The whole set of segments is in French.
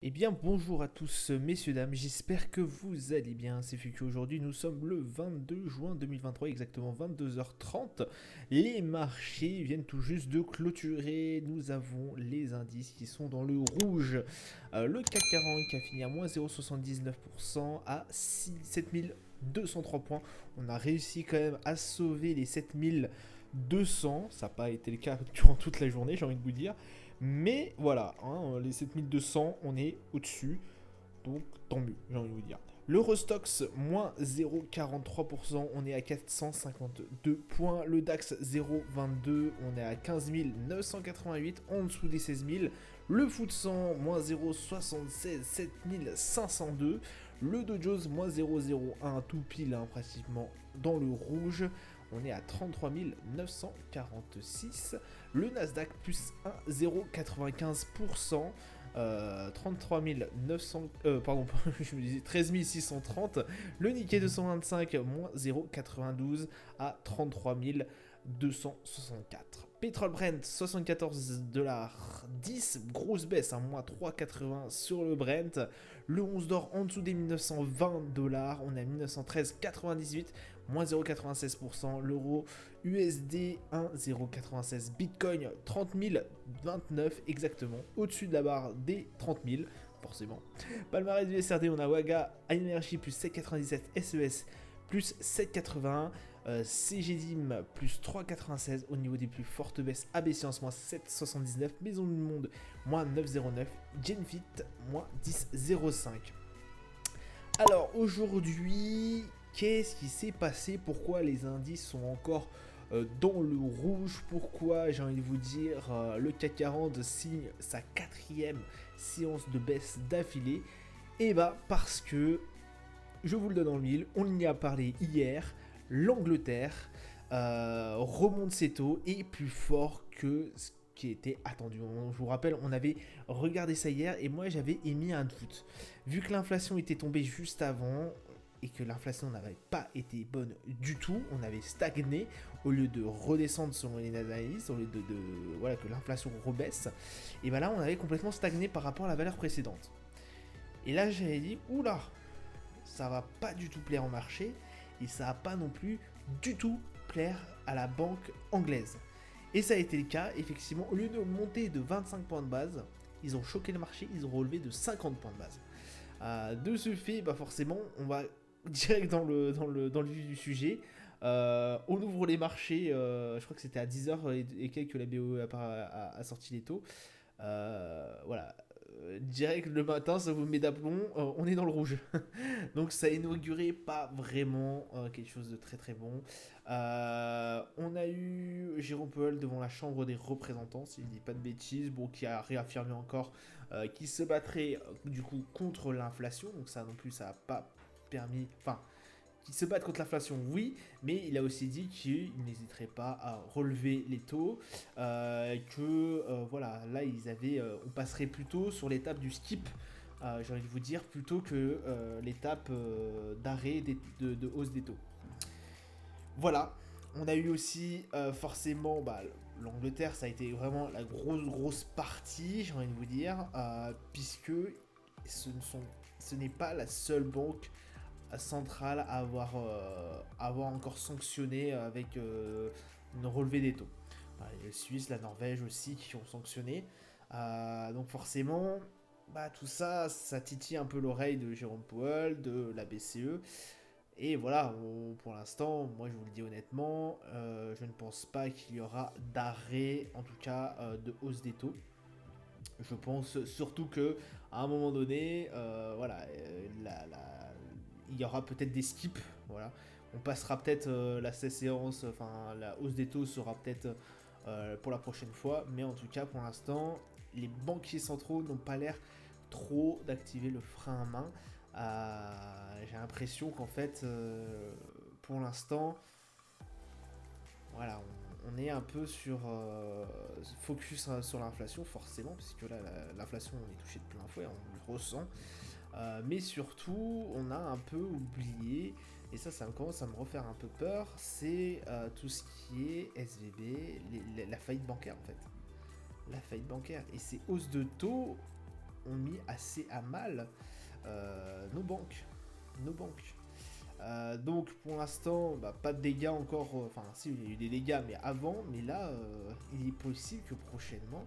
Eh bien bonjour à tous messieurs dames, j'espère que vous allez bien, c'est Fuku. Aujourd'hui nous sommes le 22 juin 2023, exactement 22h30. Les marchés viennent tout juste de clôturer, nous avons les indices qui sont dans le rouge. Le CAC 40 qui a fini à moins 0,79% à 7203 points. On a réussi quand même à sauver les 7200, ça n'a pas été le cas durant toute la journée j'ai envie de vous dire. Mais voilà, hein, les 7200, on est au-dessus. Donc tant mieux, j'ai envie de vous dire. L'Eurostox, moins 0,43%, on est à 452 points. Le DAX, 0,22, on est à 15 988, en dessous des 16 000. Le FTSE 100, moins 0,76, 7 502. Le Dow Jones, moins 0,01, tout pile, hein, pratiquement dans le rouge. On est à 33 946. Le Nasdaq, plus 1,095%. 33 900, pardon, je me disais 13 630. Le Nikkei 225, moins 0,92 à 33 264. Pétrole Brent, 74,10$, grosse baisse, hein, moins 3,80 sur le Brent. Le 11 d'or en dessous des 1920$, on est à 1913,98, moins 0,96%. L'euro USD 1,096. Bitcoin 30 029 exactement, au-dessus de la barre des 30 000, forcément. Palmarès du SRD, on a Waga Energy plus 7,97, SES plus 7,81, CGDIM plus 3,96 au niveau des plus fortes baisses. AB Science moins 7,79, Maison du Monde moins 9,09, Genfit moins 10,05. Alors aujourd'hui, qu'est-ce qui s'est passé? Pourquoi les indices sont encore dans le rouge? Pourquoi, j'ai envie de vous dire, le CAC 40 signe sa quatrième séance de baisse d'affilée? Et bah parce que, je vous le donne en mille, on y a parlé hier, l'Angleterre remonte ses taux et plus fort que ce qui était attendu. Je vous rappelle, on avait regardé ça hier et moi j'avais émis un doute. Vu que l'inflation était tombée juste avant et que l'inflation n'avait pas été bonne du tout, on avait stagné au lieu de redescendre selon les analyses, au lieu voilà, que l'inflation rebaisse, et bien là on avait complètement stagné par rapport à la valeur précédente. Et là j'avais dit, oula, ça va pas du tout plaire au marché et ça va pas non plus du tout plaire à la banque anglaise. Et ça a été le cas, effectivement, au lieu de monter de 25 points de base, ils ont choqué le marché, ils ont relevé de 50 points de base. De ce fait, bah forcément, on va direct dans le vif du sujet. On ouvre les marchés, je crois que c'était à 10h et quelques que la BOE a sorti les taux. Voilà, direct le matin, ça vous met d'aplomb, on est dans le rouge. Donc ça a inauguré pas vraiment quelque chose de très très bon. On a eu Jérôme Powell devant la Chambre des représentants, si je dis pas de bêtises, bon, qui a réaffirmé encore qu'il se battrait du coup contre l'inflation. Donc ça non plus, ça n'a pas permis... Enfin, qui se battent contre l'inflation, oui, mais il a aussi dit qu'il n'hésiterait pas à relever les taux, que voilà, là on passerait plutôt sur l'étape du skip, j'ai envie de vous dire, plutôt que l'étape d'arrêt de hausse des taux. Voilà, on a eu aussi forcément l'Angleterre, ça a été vraiment la grosse partie, j'ai envie de vous dire, puisque ce n'est pas la seule banque centrale à avoir encore sanctionné avec une relevée des taux. Les Suisses, la Norvège aussi qui ont sanctionné. Donc forcément, tout ça, ça titille un peu l'oreille de Jérôme Powell, de la BCE. Et voilà, pour l'instant, moi je vous le dis honnêtement, je ne pense pas qu'il y aura d'arrêt, en tout cas de hausse des taux. Je pense surtout que à un moment donné, voilà, il y aura peut-être des skips. Voilà, on passera peut-être la séance, enfin la hausse des taux sera peut-être pour la prochaine fois, mais en tout cas pour l'instant, les banquiers centraux n'ont pas l'air trop d'activer le frein à main. J'ai l'impression qu'en fait, pour l'instant, voilà, on est un peu sur focus sur l'inflation, forcément, puisque là, l'inflation, on est touché de plein fouet, on le ressent. Mais surtout, on a un peu oublié, et ça commence à me refaire un peu peur, c'est tout ce qui est SVB, la faillite bancaire en fait. La faillite bancaire. Et ces hausses de taux, ont mis assez à mal nos banques. Nos banques. Donc pour l'instant, pas de dégâts encore. Enfin, si, il y a eu des dégâts, mais avant. Mais là, il est possible que prochainement,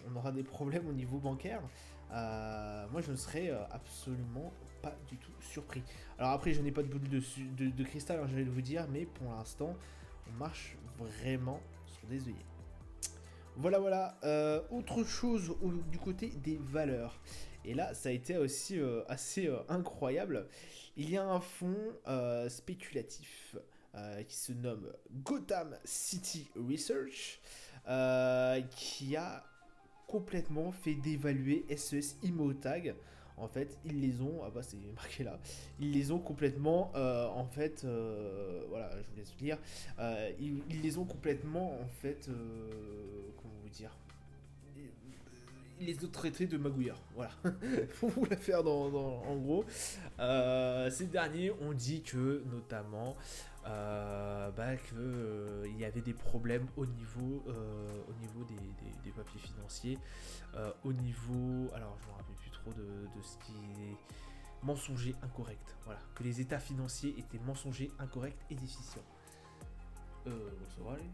on aura des problèmes au niveau bancaire. Moi, je ne serais absolument pas du tout surpris. Alors après, je n'ai pas de boule de cristal, hein, je vais vous dire, mais pour l'instant, on marche vraiment sur des œillets. Voilà, voilà. Autre chose du côté des valeurs. Et là, ça a été aussi assez incroyable. Il y a un fonds spéculatif qui se nomme Gotham City Research qui a complètement fait dévaluer SES Immotag. En fait, ils les ont, ah bah c'est marqué là, ils les ont complètement, voilà, je vous laisse lire, ils les ont complètement, en fait, comment vous dire, ils les ont traités de magouilleurs, voilà, pour vous la faire en gros. Ces derniers ont dit que, notamment, il y avait des problèmes au niveau des papiers financiers, au niveau, alors je me rappelle plus trop de ce qui est mensonger incorrect, voilà, que les états financiers étaient mensongers, incorrects et déficients. Ça va aller.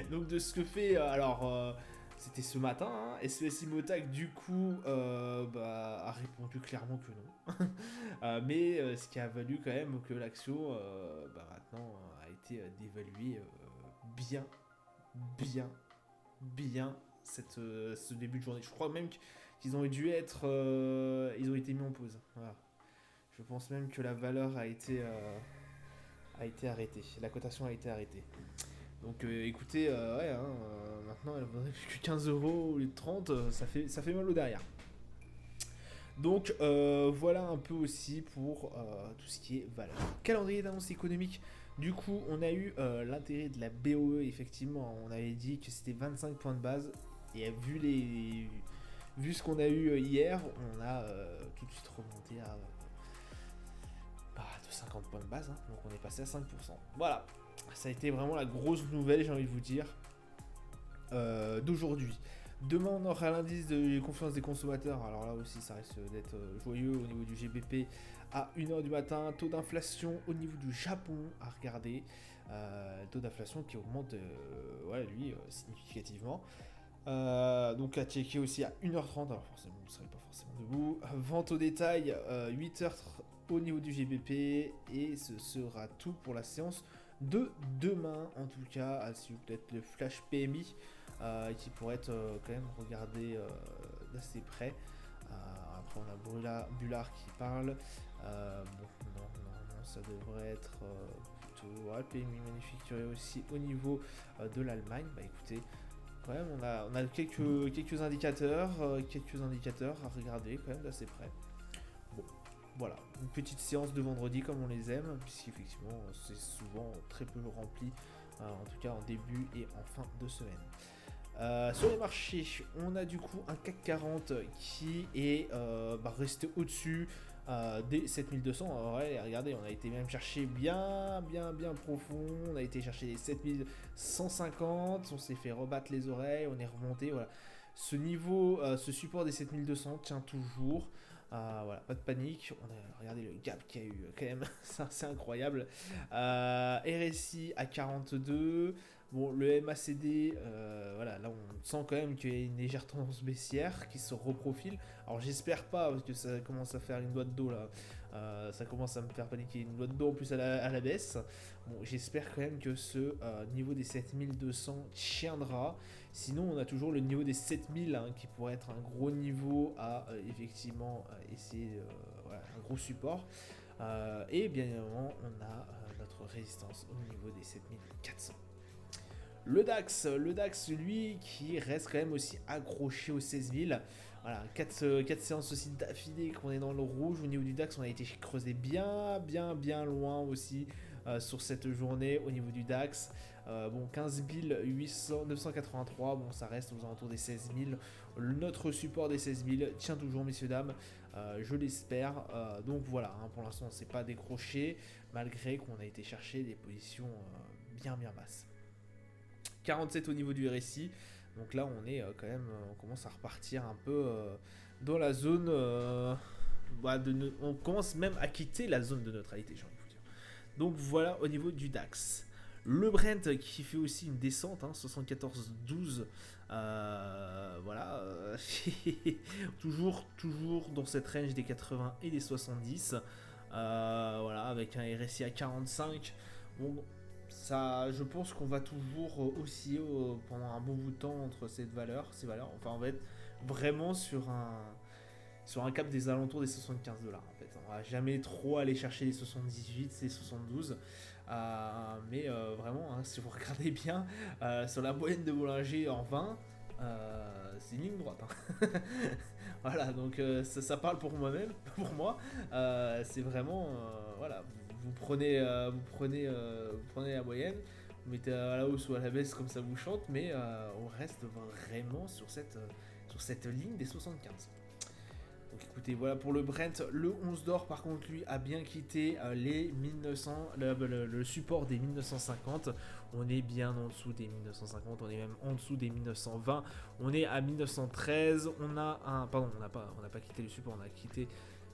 Donc de ce que fait, c'était ce matin, hein, SES Immotag du coup a répondu clairement que non. Mais ce qui a valu quand même que l'action maintenant a été dévaluée bien, bien, bien ce début de journée. Je crois même qu'ils ont dû être, ils ont été mis en pause. Voilà. Je pense même que la valeur a été arrêtée, la cotation a été arrêtée. Donc écoutez, ouais, hein, maintenant elle vaudrait plus que 15 euros au lieu de 30, ça fait mal au derrière. Donc voilà un peu aussi pour tout ce qui est valeur. Calendrier d'annonce économique. Du coup, on a eu l'intérêt de la BOE, effectivement. On avait dit que c'était 25 points de base. Et vu ce qu'on a eu hier, on a tout de suite remonté à de 50 points de base. Hein. Donc on est passé à 5%. Voilà. Ça a été vraiment la grosse nouvelle, j'ai envie de vous dire, d'aujourd'hui. Demain, on aura l'indice de confiance des consommateurs. Alors là aussi, ça risque d'être joyeux au niveau du GBP à 1h du matin. Taux d'inflation au niveau du Japon à regarder. Taux d'inflation qui augmente, significativement. Donc à checker aussi à 1h30. Alors forcément, vous ne serez pas forcément debout. Vente au détail, 8h au niveau du GBP. Et ce sera tout pour la séance de demain. En tout cas, à suivre peut-être le flash PMI. Qui pourrait être quand même regardé d'assez près. Après on a Bullard qui parle. Non, ça devrait être plutôt PMI manufacturier aussi au niveau de l'Allemagne. Bah écoutez, quand même on a quelques indicateurs à regarder quand même d'assez près. Bon, voilà, une petite séance de vendredi comme on les aime, puisqu'effectivement c'est souvent très peu rempli, en tout cas en début et en fin de semaine. Sur les marchés, on a du coup un CAC 40 qui est resté au-dessus des 7200. Alors, ouais, regardez, on a été même chercher bien profond. On a été chercher les 7150. On s'est fait rebattre les oreilles. On est remonté. Voilà. Ce niveau, ce support des 7200 tient toujours. Voilà, pas de panique. Regardez le gap qu'il y a eu quand même. C'est incroyable. RSI à 42. Bon, le MACD, voilà, là on sent quand même qu'il y a une légère tendance baissière qui se reprofile. Alors j'espère pas, parce que ça commence à faire une boîte d'eau là. Ça commence à me faire paniquer, une boîte d'eau en plus à la baisse. Bon, j'espère quand même que ce niveau des 7200 tiendra. Sinon, on a toujours le niveau des 7000 hein, qui pourrait être un gros niveau à effectivement essayer, voilà, un gros support. Et bien évidemment, on a notre résistance au niveau des 7400. Le DAX, lui, qui reste quand même aussi accroché aux 16 000. Voilà, 4 séances aussi d'affilée qu'on est dans le rouge. Au niveau du DAX, on a été creusé bien loin aussi sur cette journée au niveau du DAX. Bon, 15 983, bon, ça reste aux alentours des 16 000. Notre support des 16 000 tient toujours, messieurs, dames. Je l'espère. Donc voilà, hein, pour l'instant, on ne s'est pas décroché, malgré qu'on a été chercher des positions bien basses. 47 au niveau du RSI, Donc là, on est quand même, on commence à repartir un peu dans la zone. On commence même à quitter la zone de neutralité, j'ai envie de vous dire. Donc voilà au niveau du DAX. Le Brent qui fait aussi une descente, hein, 74,12. Voilà. toujours dans cette range des 80 et des 70. Voilà, avec un RSI à 45. Bon, ça, je pense qu'on va toujours osciller pendant un bon bout de temps entre ces valeurs. Enfin, on va être vraiment sur un cap des alentours des 75 dollars en fait. On va jamais trop aller chercher les 78, les 72. Mais vraiment, hein, si vous regardez bien, sur la moyenne de Bollinger en 20, c'est une ligne droite. Hein. Voilà, donc ça parle pour moi-même, pour moi. C'est vraiment, voilà, vous prenez la moyenne, vous mettez à la hausse ou à la baisse comme ça vous chante, mais on reste vraiment sur cette ligne des 75. Donc écoutez, voilà pour le Brent. Le 11 d'or, par contre, lui, a bien quitté les 1900, le support des 1950. On est bien en dessous des 1950, on est même en dessous des 1920. On est à 1913. On a un... Pardon, on n'a pas quitté le support, on a quitté...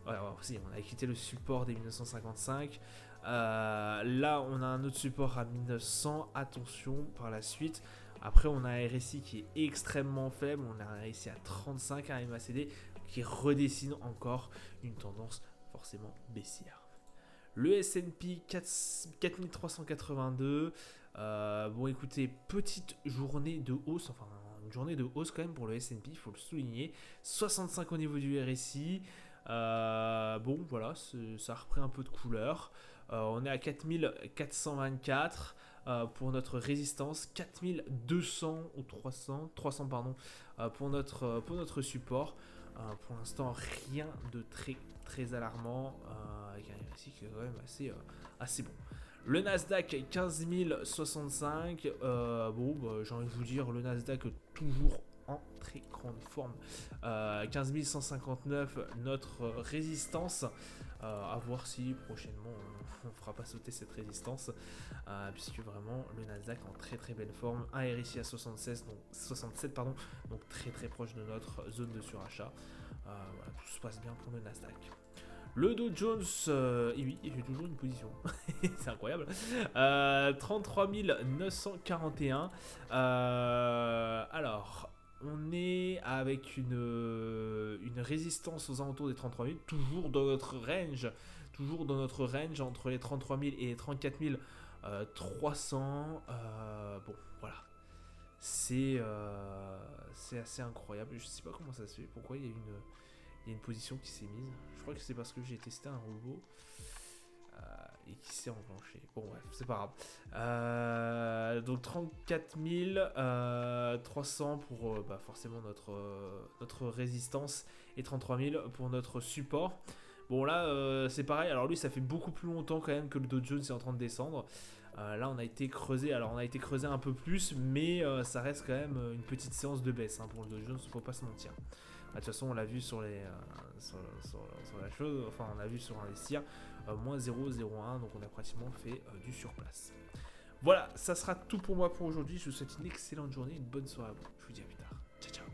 Ouais, si, on a quitté le support des 1955. Là, on a un autre support à 1900. Attention, par la suite... Après, on a un RSI qui est extrêmement faible. On a un RSI à 35, un MACD qui redessine encore une tendance forcément baissière. Le S&P 4382. Bon, écoutez, petite journée de hausse. Enfin, une journée de hausse quand même pour le S&P, il faut le souligner. 65 au niveau du RSI. Bon, voilà, ça a repris un peu de couleur. On est à 4424. Pour notre résistance, 4200 ou 300 pardon, pour notre support. Pour l'instant, rien de très alarmant, avec un RSI qui est quand même assez bon. Le Nasdaq 15 065, bon, j'ai envie de vous dire, le Nasdaq toujours en très grande forme. 15 159, notre résistance. À voir si prochainement on ne fera pas sauter cette résistance, puisque vraiment le Nasdaq en très belle forme, un RSI à 67 pardon, donc très proche de notre zone de surachat. Voilà, tout se passe bien pour le Nasdaq. Le Dow Jones, et oui, j'ai toujours une position, c'est incroyable. 33 941. Alors, on est avec une résistance aux alentours des 33 000, toujours dans notre range entre les 33 000 et les 34 300. Bon, voilà. C'est assez incroyable. Je sais pas comment ça se fait. Pourquoi il y a une position qui s'est mise. Je crois que c'est parce que j'ai testé un robot et qui s'est enclenché. Bon, bref, c'est pas grave. Donc 34 300 pour forcément notre résistance et 33 000 pour notre support. Bon, là, c'est pareil. Alors, lui, ça fait beaucoup plus longtemps quand même que le Dow Jones est en train de descendre. Là, on a été creusé. Alors, on a été creusé un peu plus, mais ça reste quand même une petite séance de baisse pour le Dow Jones, faut pas se mentir. De toute façon, on l'a vu sur la chose, enfin, on a vu sur investir, moins 0,01, donc on a pratiquement fait du surplace. Voilà, ça sera tout pour moi pour aujourd'hui. Je vous souhaite une excellente journée, une bonne soirée à vous. Je vous dis à plus tard. Ciao, ciao.